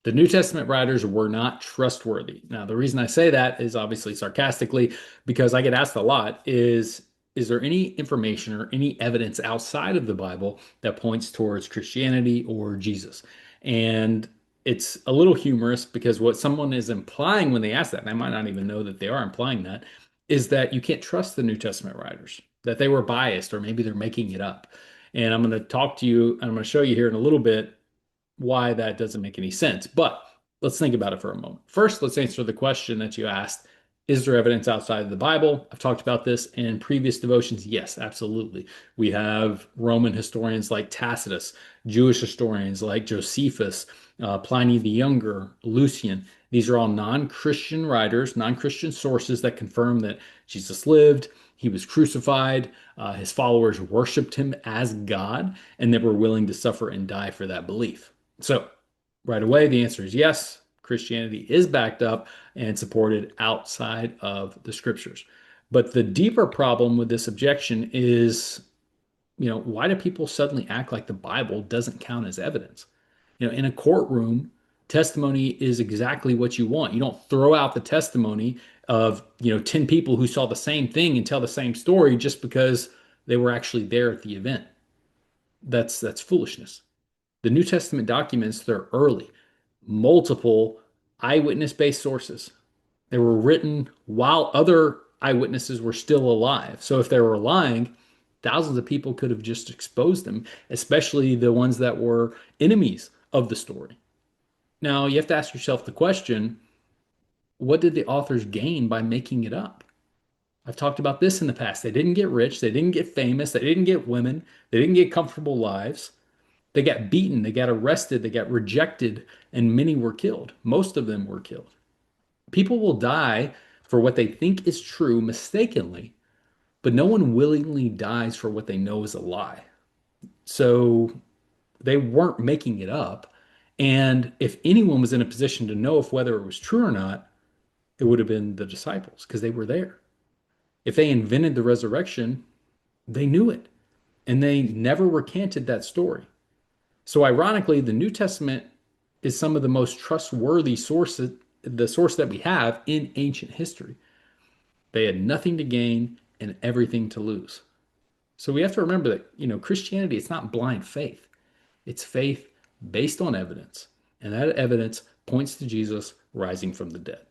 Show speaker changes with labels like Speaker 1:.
Speaker 1: The New Testament writers were not trustworthy. Now, the reason I say that is obviously sarcastically because I get asked a lot is there any information or any evidence outside of the Bible that points towards Christianity or Jesus? And it's a little humorous because what someone is implying when they ask that, and I might not even know that they are implying that, is that you can't trust the New Testament writers, that they were biased or maybe they're making it up. And I'm going to talk to you, and I'm going to show you here in a little bit why that doesn't make any sense. But let's think about it for a moment. First, let's answer the question that you asked. Is there evidence outside of the Bible? I've talked about this in previous devotions. Yes, absolutely. We have Roman historians like Tacitus, Jewish historians like Josephus, Pliny the Younger, Lucian. These are all non-Christian writers, non-Christian sources that confirm that Jesus lived, he was crucified, his followers worshiped him as God, and they were willing to suffer and die for that belief. So, right away, the answer is yes. Christianity is backed up and supported outside of the scriptures. But the deeper problem with this objection is, why do people suddenly act like the Bible doesn't count as evidence? In a courtroom, testimony is exactly what you want. You don't throw out the testimony of, 10 people who saw the same thing and tell the same story just because they were actually there at the event. That's foolishness. The New Testament documents, they're early, multiple eyewitness-based sources. They were written while other eyewitnesses were still alive. So if they were lying, thousands of people could have just exposed them, especially the ones that were enemies of the story. Now, you have to ask yourself the question, what did the authors gain by making it up? I've talked about this in the past. They didn't get rich, they didn't get famous, they didn't get women, they didn't get comfortable lives. They got beaten, they got arrested, they got rejected, and many were killed. Most of them were killed. People will die for what they think is true mistakenly, but no one willingly dies for what they know is a lie. So they weren't making it up. And if anyone was in a position to know if whether it was true or not, it would have been the disciples because they were there. If they invented the resurrection, they knew it and they never recanted that story. So ironically, the New Testament is some of the most trustworthy sources, the source that we have in ancient history. They had nothing to gain and everything to lose. So we have to remember that, Christianity, it's not blind faith. It's faith based on evidence. And that evidence points to Jesus rising from the dead.